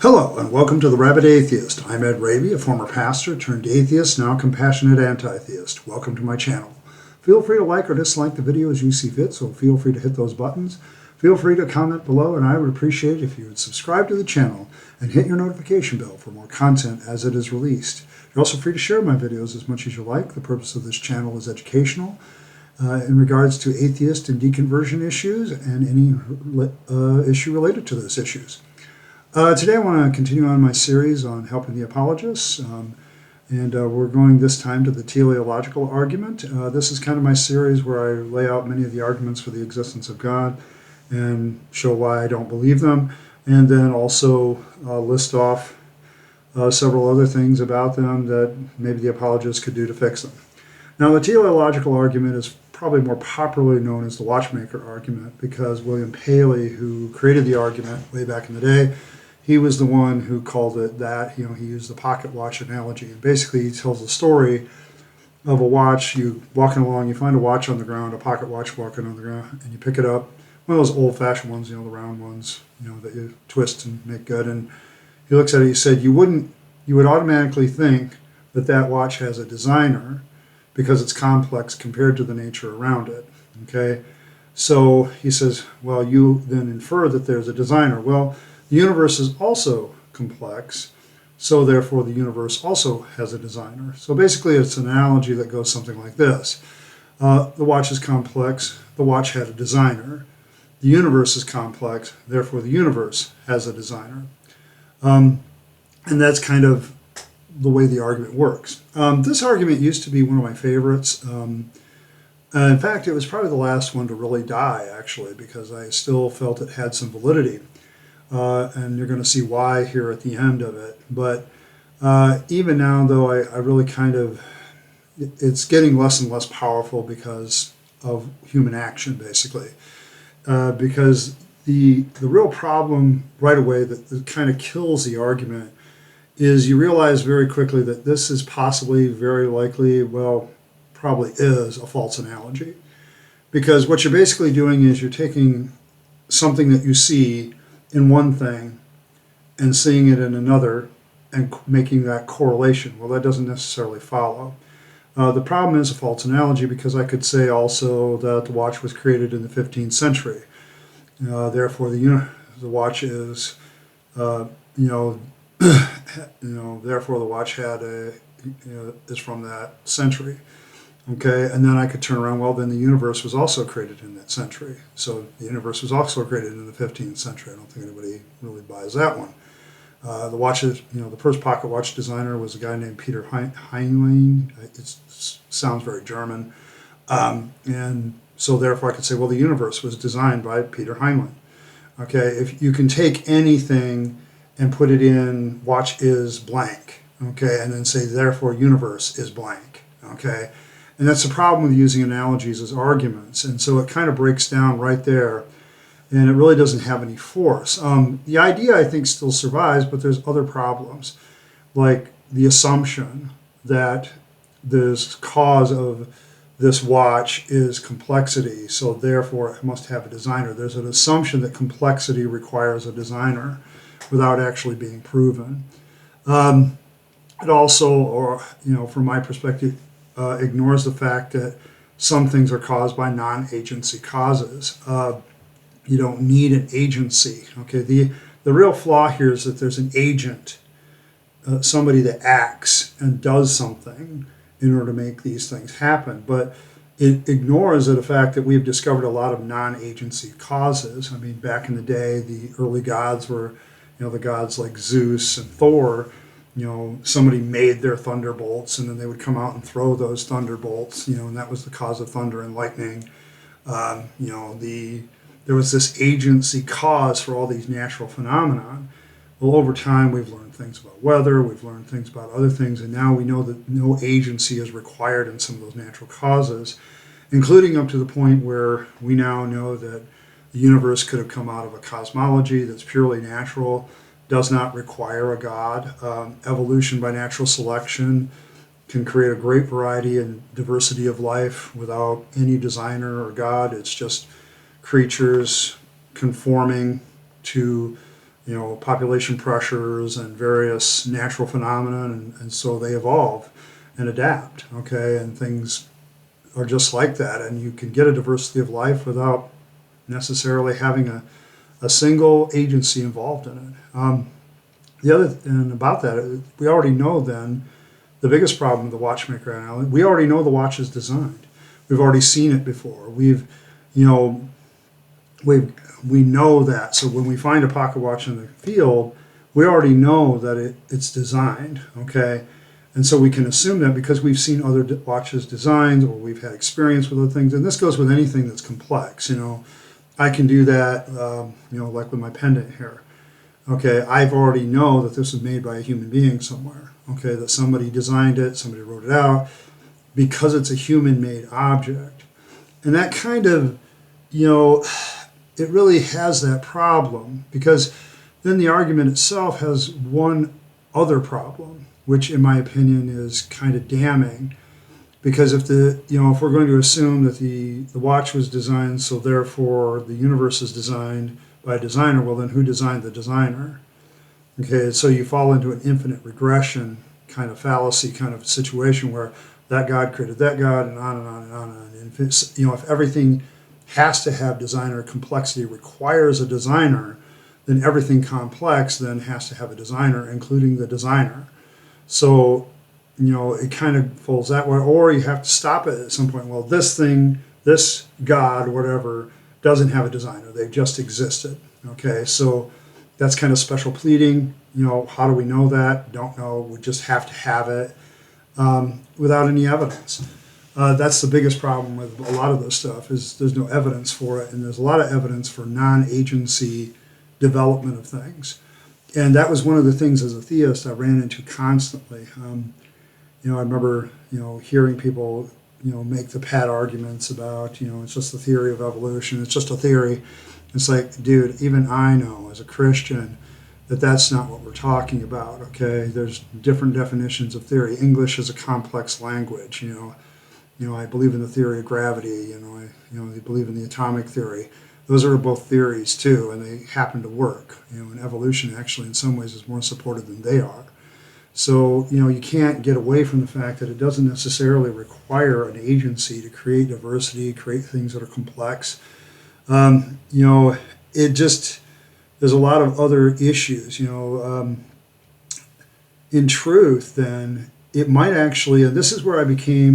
Hello and welcome to the Rabyd Atheist. I'm Ed Rabyd, a former pastor turned atheist, now compassionate anti-theist. Welcome to my channel. Feel free to like or dislike the video as you see fit, so feel free to hit those buttons. Feel free to comment below, and I would appreciate it if you would subscribe to the channel and hit your notification bell for more content as it is released. You're also free to share my videos as much as you like. The purpose of this channel is educational in regards to atheist and deconversion issues and any issue related to those issues. Today I want to continue on my series on helping the apologists, and we're going this time to the teleological argument. This is kind of my series where I lay out many of the arguments for the existence of God and show why I don't believe them, and then also list off several other things about them that maybe the apologists could do to fix them. Now, the teleological argument is probably more popularly known as the Watchmaker argument because William Paley, who created the argument way back in the day, he was the one who called it that. He used the pocket watch analogy. And basically, he tells the story of a watch. You walking along, you find a watch on the ground, a pocket watch walking on the ground, and you pick it up. One of those old-fashioned ones, the round ones, that you twist and make good. And he looks at it. He said, you would automatically think that that watch has a designer because it's complex compared to the nature around it. Okay, so he says, well, you then infer that there's a designer. Well, the universe is also complex, so therefore the universe also has a designer. So basically it's an analogy that goes something like this. The watch is complex, the watch had a designer. The universe is complex, therefore the universe has a designer. And that's kind of the way the argument works. This argument used to be one of my favorites. In fact, it was probably the last one to really die, actually, because I still felt it had some validity. And you're going to see why here at the end of it. But even now, though, I really it's getting less and less powerful because of human action, basically. Because the real problem right away that kind of kills the argument is you realize very quickly that this is possibly, very likely, well, probably is a false analogy. Because what you're basically doing is you're taking something that you see in one thing and seeing it in another and making that correlation. Well, that doesn't necessarily follow. The problem is a false analogy because I could say also that the watch was created in the 15th century. Therefore, the watch is, therefore the watch had is from that century. Okay, and then I could turn around, well, then the universe was also created in that century. So the universe was also created in the 15th century. I don't think anybody really buys that one. The watches, the first pocket watch designer was a guy named Peter Heinlein. It sounds very German. And so therefore I could say, well, the universe was designed by Peter Heinlein. Okay, if you can take anything and put it in watch is blank, okay, and then say, therefore universe is blank, okay? And that's the problem with using analogies as arguments. And so it kind of breaks down right there, and it really doesn't have any force. The idea, I think, still survives, but there's other problems, like the assumption that the cause of this watch is complexity, so therefore it must have a designer. There's an assumption that complexity requires a designer without actually being proven. It also, from my perspective, ignores the fact that some things are caused by non-agency causes. You don't need an agency. Okay, the real flaw here is that there's an agent, somebody that acts and does something in order to make these things happen. But it ignores the fact that we've discovered a lot of non-agency causes. I mean, back in the day, the early gods were, the gods like Zeus and Thor. Somebody made their thunderbolts, and then they would come out and throw those thunderbolts, and that was the cause of thunder and lightning. There was this agency cause for all these natural phenomena. Well, over time, we've learned things about weather, we've learned things about other things, and now we know that no agency is required in some of those natural causes, including up to the point where we now know that the universe could have come out of a cosmology that's purely natural, does not require a God. Evolution by natural selection can create a great variety and diversity of life without any designer or God. It's just creatures conforming to population pressures and various natural phenomena, and so they evolve and adapt, okay, and things are just like that, and you can get a diversity of life without necessarily having a single agency involved in it. The other thing about that, we already know then the biggest problem with the Watchmaker analogy, we already know the watch is designed. We've already seen it before. We know that. So when we find a pocket watch in the field, we already know that it's designed, okay? And so we can assume that because we've seen other watches designed, or we've had experience with other things, and this goes with anything that's complex, I can do that, like with my pendant here. Okay, I've already know that this was made by a human being somewhere. Okay, that somebody designed it, somebody wrote it out, because it's a human-made object. And that kind of, it really has that problem, because then the argument itself has one other problem, which in my opinion is kind of damning. Because if we're going to assume that the watch was designed, so therefore the universe is designed by a designer, well then who designed the designer? Okay, so you fall into an infinite regression kind of fallacy kind of situation where that God created that God, and on and on and on and on. And if everything has to have designer, complexity requires a designer, then everything complex then has to have a designer, including the designer. So it kind of falls that way, or you have to stop it at some point. Well, this thing, this God, whatever, doesn't have a designer. They've just existed. Okay, so that's kind of special pleading. How do we know that? Don't know. We just have to have it without any evidence. That's the biggest problem with a lot of this stuff, is there's no evidence for it, and there's a lot of evidence for non-agency development of things. And that was one of the things as a theist I ran into constantly. I remember, hearing people, make the pat arguments about, it's just the theory of evolution. It's just a theory. It's like, dude, even I know as a Christian that that's not what we're talking about, okay? There's different definitions of theory. English is a complex language, I believe in the theory of gravity, I believe in the atomic theory. Those are both theories too, and they happen to work. And evolution actually in some ways is more supported than they are. So, you can't get away from the fact that it doesn't necessarily require an agency to create diversity, create things that are complex. It just, there's a lot of other issues, in truth, then, it might actually, and this is where I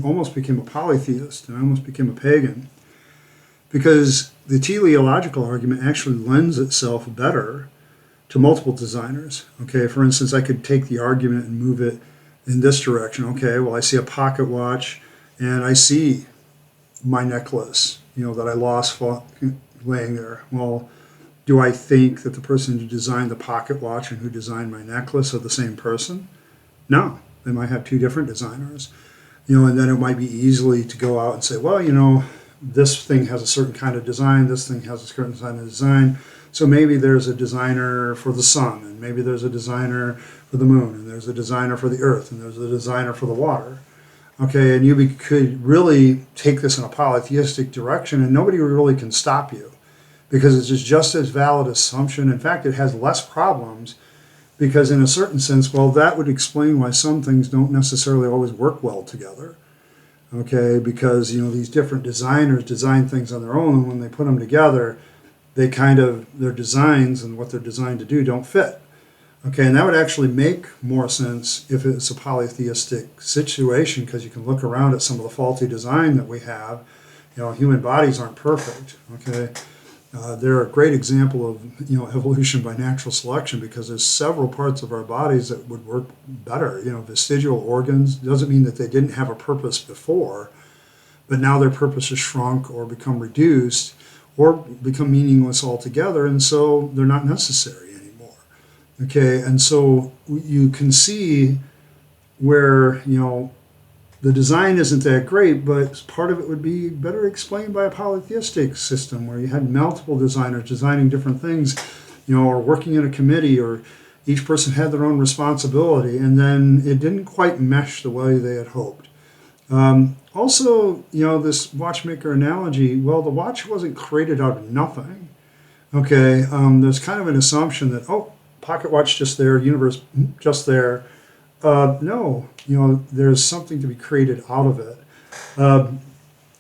almost became a polytheist, and I almost became a pagan, because the teleological argument actually lends itself better to multiple designers. Okay, for instance, I could take the argument and move it in this direction. Okay, well, I see a pocket watch, and I see my necklace, that I lost laying there. Well, do I think that the person who designed the pocket watch and who designed my necklace are the same person? No, they might have two different designers. And then it might be easily to go out and say, well, this thing has a certain kind of design, this thing has a certain kind of design. So maybe there's a designer for the sun, and maybe there's a designer for the moon, and there's a designer for the earth, and there's a designer for the water. Okay, and you could really take this in a polytheistic direction, and nobody really can stop you, because it's just as valid assumption. In fact, it has less problems, because in a certain sense, well, that would explain why some things don't necessarily always work well together. Okay, because these different designers design things on their own, and when they put them together, they their designs and what they're designed to do don't fit. Okay, and that would actually make more sense if it's a polytheistic situation, because you can look around at some of the faulty design that we have. Human bodies aren't perfect. Okay, they're a great example of evolution by natural selection, because there's several parts of our bodies that would work better. Vestigial organs doesn't mean that they didn't have a purpose before, but now their purpose is shrunk or become reduced, or become meaningless altogether, and so they're not necessary anymore. Okay, and so you can see where, the design isn't that great, but part of it would be better explained by a polytheistic system where you had multiple designers designing different things, or working in a committee, or each person had their own responsibility, and then it didn't quite mesh the way they had hoped. Also, this watchmaker analogy, well, the watch wasn't created out of nothing. Okay, there's kind of an assumption that, oh, pocket watch just there, universe just there. No, there's something to be created out of it.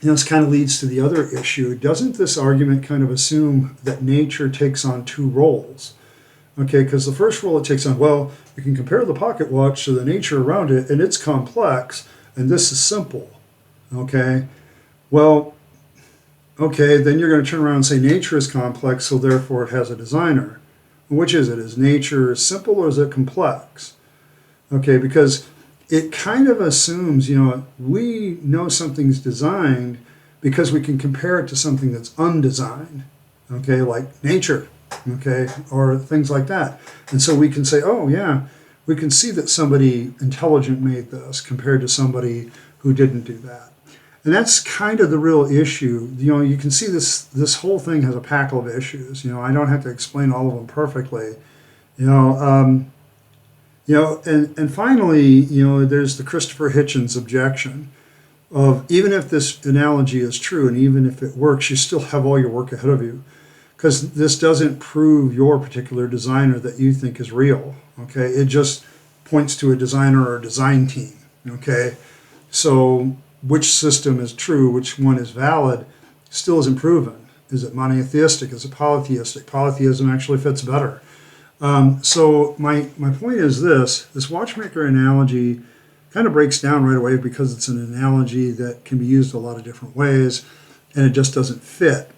This kind of leads to the other issue. Doesn't this argument kind of assume that nature takes on two roles? Okay, because the first role it takes on, well, you can compare the pocket watch to the nature around it, and it's complex, and this is simple. Okay, well, okay, then you're going to turn around and say nature is complex, so therefore it has a designer. Which is it? Is nature simple or is it complex? Okay, because it kind of assumes, we know something's designed because we can compare it to something that's undesigned, okay, like nature, okay, or things like that. And so we can say, oh, yeah, we can see that somebody intelligent made this compared to somebody who didn't do that. And that's kind of the real issue. You can see this whole thing has a packle of issues. I don't have to explain all of them perfectly. And finally, there's the Christopher Hitchens objection of even if this analogy is true and even if it works, you still have all your work ahead of you because this doesn't prove your particular designer that you think is real. Okay, it just points to a designer or a design team. Okay, so which system is true, which one is valid, still isn't proven. Is it monotheistic? Is it polytheistic? Polytheism actually fits better. So my point is this watchmaker analogy kind of breaks down right away because it's an analogy that can be used a lot of different ways, and it just doesn't fit.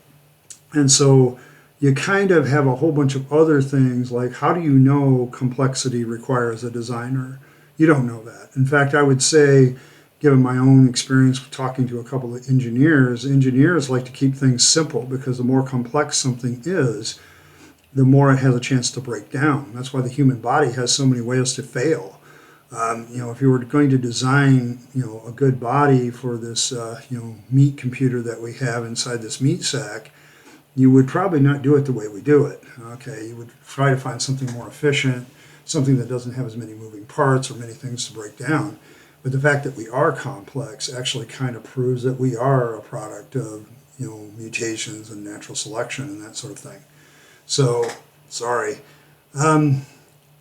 And so you kind of have a whole bunch of other things like how do you know complexity requires a designer? You don't know that. In fact, I would say, given my own experience talking to a couple of engineers like to keep things simple because the more complex something is, the more it has a chance to break down. That's why the human body has so many ways to fail. If you were going to design, a good body for this, meat computer that we have inside this meat sack, you would probably not do it the way we do it. Okay, you would try to find something more efficient, something that doesn't have as many moving parts or many things to break down. But the fact that we are complex actually kind of proves that we are a product of, mutations and natural selection and that sort of thing. So, sorry. From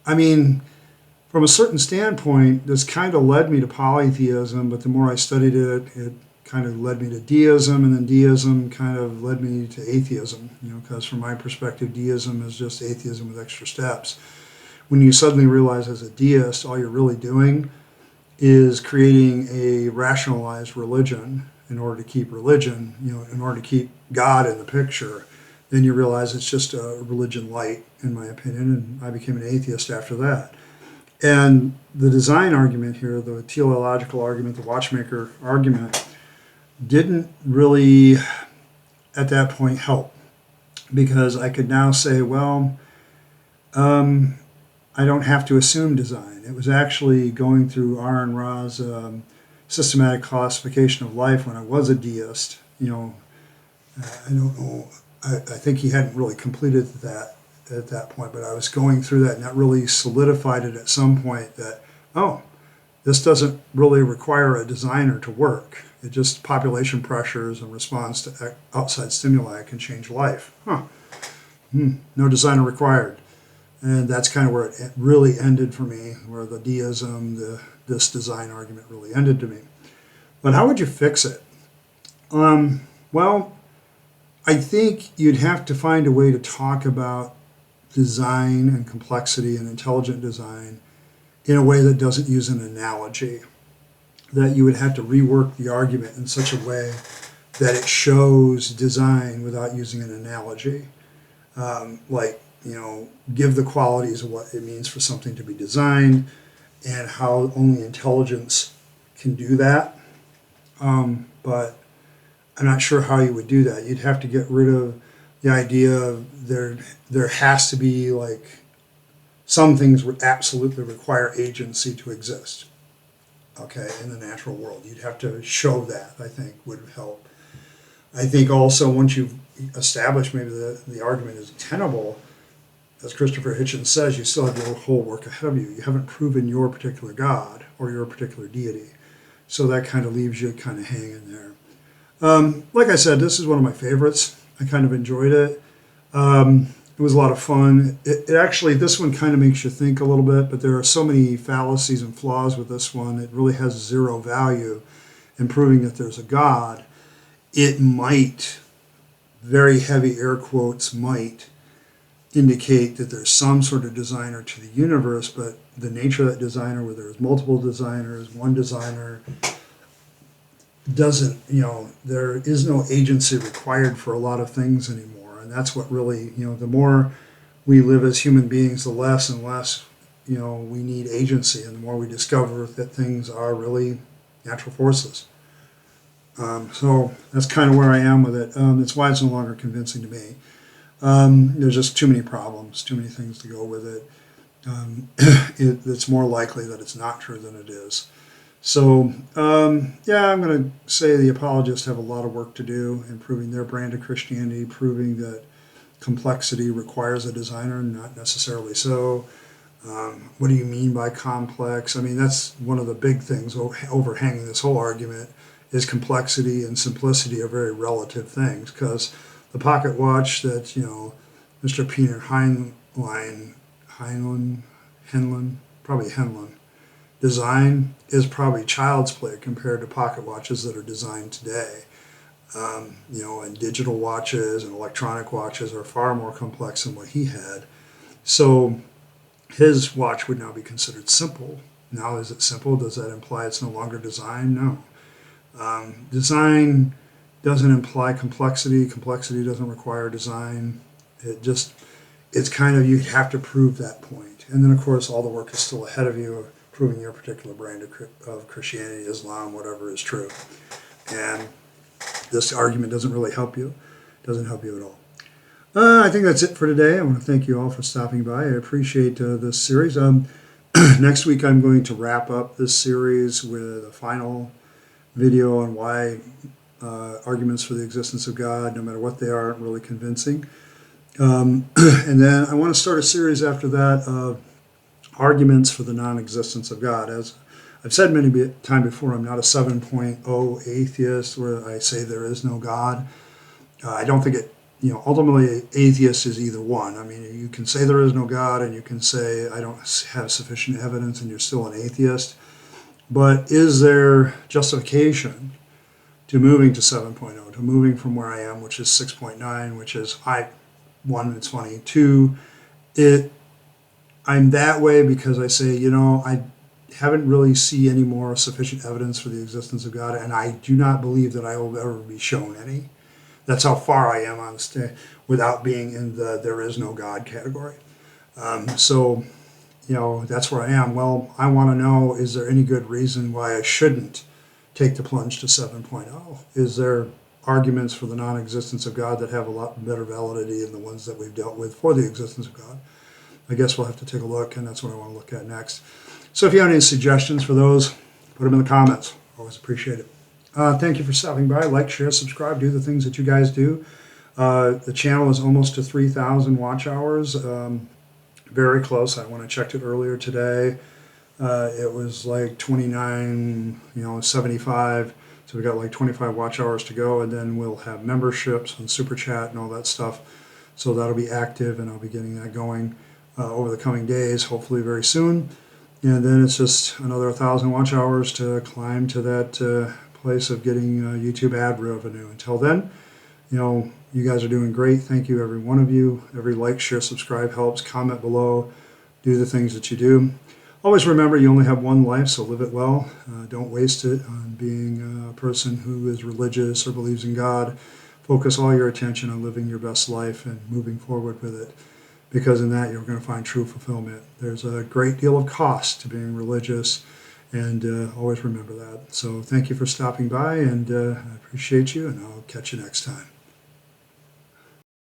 a certain standpoint, this kind of led me to polytheism, but the more I studied it, it kind of led me to deism, and then deism kind of led me to atheism, because from my perspective, deism is just atheism with extra steps. When you suddenly realize as a deist, all you're really doing is creating a rationalized religion in order to keep religion, in order to keep God in the picture, then you realize it's just a religion light, in my opinion, and I became an atheist after that. And the design argument here, the teleological argument, the watchmaker argument, didn't really, at that point, help. Because I could now say, well, I don't have to assume design. It was actually going through Aaron Ra's systematic classification of life when I was a deist. I don't know. I think he hadn't really completed that at that point, but I was going through that, and that really solidified it at some point that, oh, this doesn't really require a designer to work. It just population pressures and response to outside stimuli can change life. No designer required. And that's kind of where it really ended for me, where the deism, this design argument really ended to me. But how would you fix it? Well, I think you'd have to find a way to talk about design and complexity and intelligent design in a way that doesn't use an analogy. That you would have to rework the argument in such a way that it shows design without using an analogy. Give the qualities of what it means for something to be designed and how only intelligence can do that. But I'm not sure how you would do that. You'd have to get rid of the idea of there has to be some things would absolutely require agency to exist. Okay, in the natural world. You'd have to show that, I think, would help. I think also once you've established maybe the argument is tenable, as Christopher Hitchens says, you still have your whole work ahead of you. You haven't proven your particular God or your particular deity. So that kind of leaves you kind of hanging there. Like I said, this is one of my favorites. I kind of enjoyed it. It was a lot of fun. It actually, this one kind of makes you think a little bit, but there are so many fallacies and flaws with this one. It really has zero value in proving that there's a God. It might, very heavy air quotes, might indicate that there's some sort of designer to the universe, but the nature of that designer, whether there's multiple designers, one designer, doesn't, there is no agency required for a lot of things anymore. And that's what really, the more we live as human beings, the less and less, we need agency, and the more we discover that things are really natural forces. So that's kind of where I am with it. It's why it's no longer convincing to me. There's just too many problems, too many things to go with it. It's more likely that it's not true than it is. So, yeah, I'm going to say the apologists have a lot of work to do in proving their brand of Christianity, proving that complexity requires a designer, not necessarily so. What do you mean by complex? I mean, that's one of the big things overhanging this whole argument, is complexity and simplicity are very relative things, because the pocket watch that, Mr. Peter Heinlein, probably Henlin, design is probably child's play compared to pocket watches that are designed today. And digital watches and electronic watches are far more complex than what he had. So his watch would now be considered simple. Now, is it simple? Does that imply it's no longer design? No. Design doesn't imply complexity. Complexity doesn't require design. It's kind of, you have to prove that point. And then, of course, all the work is still ahead of you of proving your particular brand of Christianity, Islam, whatever is true. And this argument doesn't really help you. It doesn't help you at all. I think that's it for today. I want to thank you all for stopping by. I appreciate this series. Next week I'm going to wrap up this series with a final video on why arguments for the existence of God, no matter what they are, aren't really convincing. And then I want to start a series after that of arguments for the non-existence of God. As I've said many times before, I'm not a 7.0 atheist where I say there is no God. I don't think it, ultimately atheist is either one. I mean, you can say there is no God and you can say I don't have sufficient evidence and you're still an atheist. But is there justification to moving to 7.0, to moving from where I am, which is 6.9, which is, one, it's funny, two, I'm that way because I say, I haven't really see any more sufficient evidence for the existence of God, and I do not believe that I will ever be shown any. That's how far I am on the stage without being in the there is no God category. So, that's where I am. Well, I want to know, is there any good reason why I shouldn't take the plunge to 7.0? Is there arguments for the non-existence of God that have a lot better validity than the ones that we've dealt with for the existence of God? I guess we'll have to take a look, and that's what I want to look at next. So if you have any suggestions for those, put them in the comments. Always appreciate it. Thank you for stopping by. Like, share, subscribe, do the things that you guys do. The channel is almost to 3,000 watch hours. Very close. I checked it earlier today. It was like 29, 75. So we got like 25 watch hours to go, and then we'll have memberships and super chat and all that stuff. So that'll be active, and I'll be getting that going over the coming days, hopefully very soon. And then it's just another 1,000 watch hours to climb to that place of getting YouTube ad revenue. Until then, you guys are doing great. Thank you, every one of you. Every like, share, subscribe helps. Comment below. Do the things that you do. Always remember, you only have one life, so live it well. Don't waste it on being a person who is religious or believes in God. Focus all your attention on living your best life and moving forward with it, because in that you're going to find true fulfillment. There's a great deal of cost to being religious, and always remember that. So thank you for stopping by, and I appreciate you, and I'll catch you next time.